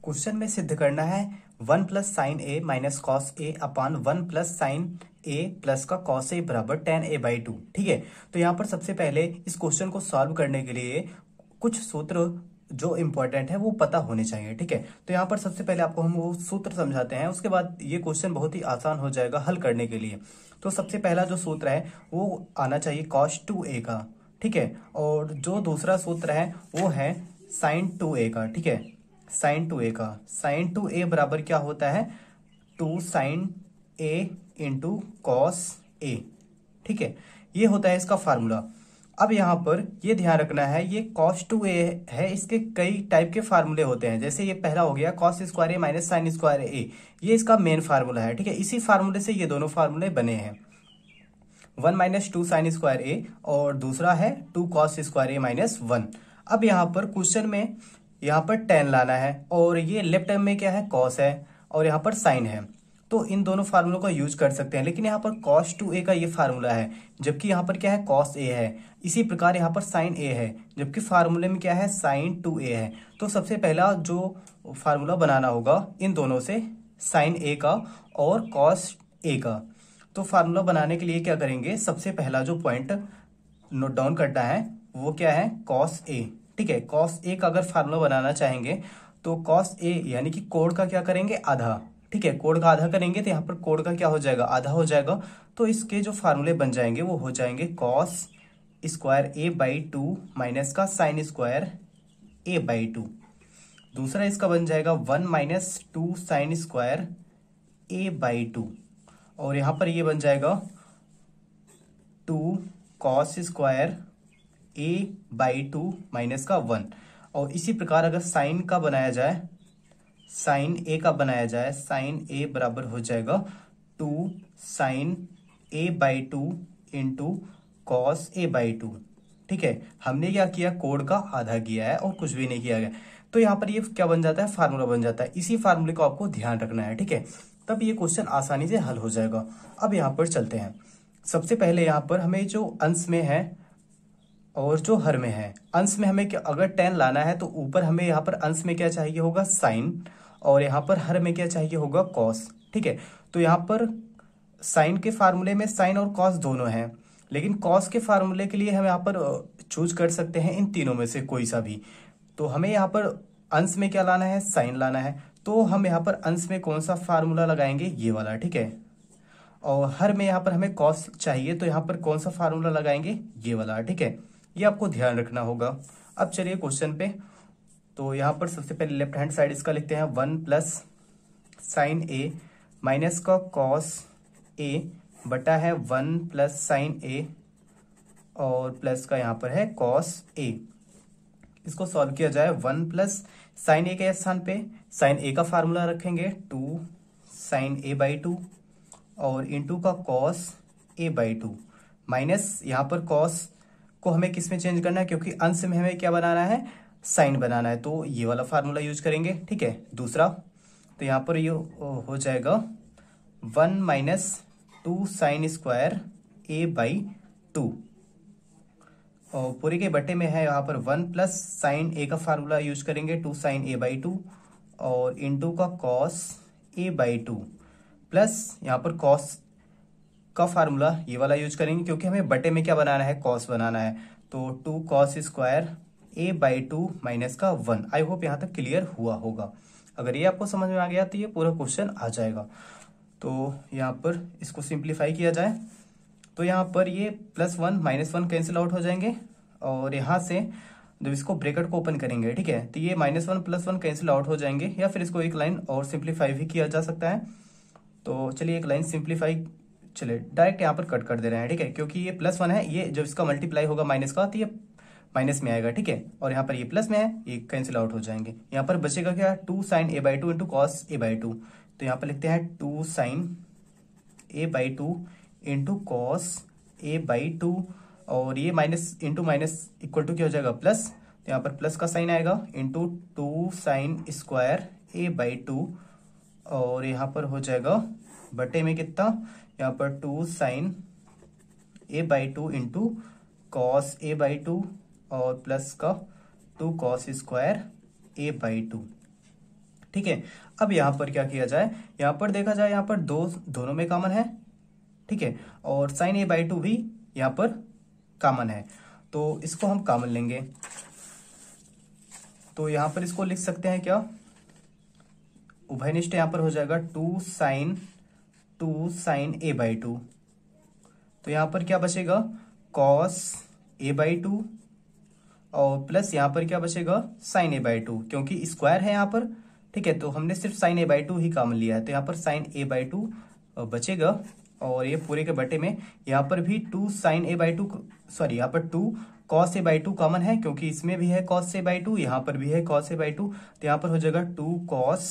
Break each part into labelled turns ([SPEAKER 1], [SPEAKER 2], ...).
[SPEAKER 1] Question में सिद्ध करना है 1 + sin a - cos a/1 + sin a plus का cos a बराबर tan a/2। ठीक है, तो यहाँ पर सबसे पहले इस क्वेश्चन को सॉल्व करने के लिए कुछ सूत्र जो इम्पोर्टेंट है वो पता होने चाहिए। ठीक है, तो यहाँ पर सबसे पहले आपको हम वो सूत्र समझाते हैं, उसके बाद ये क्वेश्चन बहुत ही आसान हो जाएगा हल करने के लिए। तो सबसे पहला जो सूत्र है वो आना चाहिए cos 2a का। ठीक है, और जो दूसरा सूत्र है वो है sin 2a का। ठीक है, sin 2a का, sin 2a बराबर क्या होता है 2 sin a into cos a। ठीक है, ये होता है इसका फार्मूला। अब यहाँ पर ये ध्यान रखना है, ये cos 2a है, इसके कई टाइप के फार्मूले होते हैं। जैसे ये पहला हो गया cos square a minus sine square a, ये इसका मेन फार्मूला है। ठीक है, इसी फार्मूले से ये दोनों फार्मूले बने हैं, 1 - 2 साइन स्क्वायर a और दूसरा है 2 cos स्क्वायर a माइनस 1। अब यहाँ पर क्वेश्चन में यहाँ पर tan लाना है और ये लेफ्ट हैंड में क्या है cos है और यहाँ पर sin है, तो इन दोनों फार्मूलों का यूज कर सकते हैं। लेकिन यहाँ पर cos 2a का ये फार्मूला है, जबकि यहाँ पर क्या है cos a है। इसी प्रकार यहाँ पर sin a है, जबकि फार्मूले में क्या है sin 2a है। तो सबसे पहला जो फार्मूला बनाना होगा इन दोनों से, sin a का और cos a का। तो फार्मूला बनाने के लिए क्या करेंगे, सबसे पहला जो पॉइंट नोट डाउन करना है वो क्या है cos a। ठीक है, cos a का अगर फार्मूला बनाना चाहेंगे तो cos a यानी कि कोण का क्या करेंगे आधा। ठीक है, कोण का आधा करेंगे तो यहाँ पर कोण का क्या हो जाएगा आधा हो जाएगा। तो इसके जो फार्मूले बन जाएंगे वो हो जाएंगे cos स्क्वायर a/2 माइनस का साइन स्क्वायर a/2। दूसरा इसका बन जाएगा 1 - 2 साइन स्क्वायर a/2 और यहाँ पर ये बन जाएगा 2 cos स्क्वायर a/2 माइनस का 1। और इसी प्रकार अगर साइन का बनाया जाए, साइन a का बनाया जाए, साइन a बराबर हो जाएगा 2 sign a/2 into cos a/2। ठीक है, हमने क्या किया कोण का आधा किया है और कुछ भी नहीं किया गया। तो यहाँ पर ये क्या बन जाता है फार्मूला बन जाता है। इसी फार्मूले को आपको ध्यान रखना है। ठीक है, तब ये क्वेश्चन आसानी से हल हो जाएगा। अब यहाँ पर चलते हैं। सबसे पहले यहाँ पर हमें जो अंश में है और जो हर में है, अंश में हमें अगर tan लाना है तो ऊपर हमें यहाँ पर अंश में क्या चाहिए होगा sin और यहाँ पर हर में क्या चाहिए होगा cos। ठीक है, तो यहाँ पर sin के फार्मूले में sin और cos दोनों हैं, लेकिन cos के फार्मूले के लिए हम यहाँ पर चूज कर सकते हैं इन तीनों में से कोई सा भी। तो हमें यहाँ पर अंश में क्या लाना है sin लाना है, तो हम यहाँ पर अंश में कौन सा फार्मूला लगाएंगे ये वाला। ठीक है, और हर में यहाँ पर हमें cos चाहिए तो यहाँ पर कौन सा फार्मूला लगाएंगे ये वाला। ठीक है, ये आपको ध्यान रखना होगा। अब चलिए क्वेश्चन पे, तो यहाँ पर सबसे पहले लेफ्ट हैंड साइड इसका लिखते हैं 1 + sin a माइनस का cos a बटा है 1 + sin a और प्लस का यहाँ पर है cos a। इसको सॉल्व किया जाए 1 + sin a के स्थान पे sin a का फार्मूला रखेंगे 2 sin a/2 और इंटू का cos a/2 माइनस यहाँ पर cos को हमें किस में चेंज करना है, क्योंकि अंश में हमें क्या बनाना है साइन बनाना है, तो ये वाला फार्मूला यूज करेंगे। ठीक है, दूसरा तो यहाँ पर ये हो जाएगा 1 - 2 साइन स्क्वायर a/2 और पूरे के बटे में है यहाँ पर 1 + साइन a का फार्मूला यूज करेंगे 2 साइन a/2 और इंटू का cos a/2 प्लस यहाँ पर cos का फार्मूला ये वाला यूज करेंगे, क्योंकि हमें बटे में क्या बनाना है cos बनाना है, तो 2 cos स्क्वायर a/2 माइनस का 1। आई होप यहाँ तक क्लियर हुआ होगा। अगर ये आपको समझ में आ गया तो ये पूरा क्वेश्चन आ जाएगा। तो यहाँ पर इसको सिंप्लीफाई किया जाए तो यहाँ पर ये +1 -1 कैंसिल आउट हो जाएंगे और यहाँ से जब इसको ब्रैकेट को ओपन करेंगे, ठीक है, तो ये -1 +1 कैंसिल आउट हो जाएंगे, या फिर इसको एक लाइन और सिंप्लीफाई भी किया जा सकता है। तो चलिए एक लाइन सिंप्लीफाई, चलिए डायरेक्ट यहाँ पर कट कर दे रहे हैं। ठीक है, क्योंकि ये +1 है, ये जब इसका मल्टीप्लाई होगा माइनस का तो ये माइनस में आएगा। ठीक है, और यहाँ पर ये प्लस में है, ये कैंसिल आउट हो जाएंगे। यहाँ पर बचेगा क्या 2 sin a/2 into cos a/2। तो यहाँ पर लिखते हैं 2 sin a/2 into cos a/2 और ये minus into minus equal to क्या हो जाएगा प्लस, तो यहाँ पर प्लस का साइन आएगा इंटू 2 sin स्क्वायर a/2 और यहाँ पर हो जाएगा बटे में कितना, यहाँ पर 2 sin a/2 into cos a/2 और प्लस का 2 cos स्क्वायर a/2। ठीक है। अब यहाँ पर क्या किया जाए, यहाँ पर देखा जाए, यहाँ पर दोनों में कॉमन है, ठीक है, और साइन ए बाई टू भी यहाँ पर कॉमन है, तो इसको हम कॉमन लेंगे। तो यहाँ पर इसको लिख सकते हैं क्या, उभयनिष्ठ यहाँ पर हो जाएगा two sine A by two. तो यहाँ पर क्या बचेगा, कॉस ए बाई टू, और प्लस यहाँ पर क्या बचेगा, साइन ए बाई टू, क्योंकि स्क्वायर है यहाँ पर, ठीक है, तो हमने सिर्फ साइन ए बाई टू ही कॉमन लिया है, तो यहाँ पर साइन ए बाई टू बचेगा। और ये पूरे के बटे में यहाँ पर भी two sine A by two, sorry यहाँ पर two cos A by two common है, क्योंकि इसमें भी है कॉस ए बाई टू, यहाँ पर भी है कॉस ए बाई टू, तो यहाँ पर हो जाएगा two cos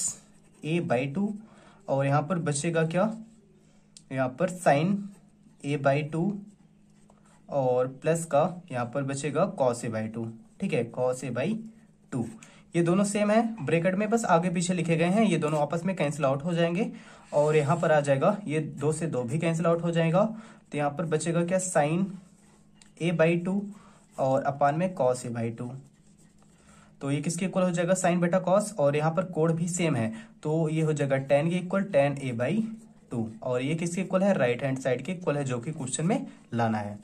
[SPEAKER 1] A by two, और यहाँ पर बचेगा क्या, यहाँ पर साइन ए बाई टू, और प्लस का यहाँ पर बचेगा कॉस ए बाई टू, ठीक है, कॉस ए बाई टू। ये दोनों सेम है, ब्रैकेट में बस आगे पीछे लिखे गए हैं, ये दोनों आपस में कैंसिल आउट हो जाएंगे, और यहाँ पर आ जाएगा ये 2 से 2 भी कैंसिल आउट हो जाएगा, तो यहाँ पर बचेगा क्या, साइन ए बाई टू और अपान में कॉस ए बाई टू। तो ये किसके इक्वल हो जाएगा, साइन बेटा कॉस, और यहाँ पर कोड भी सेम है, तो ये हो जाएगा टेन के equal tan A by two, और ये किसके इक्वल है, राइट हैंड साइड के इक्वल है, जो कि क्वेश्चन में लाना है।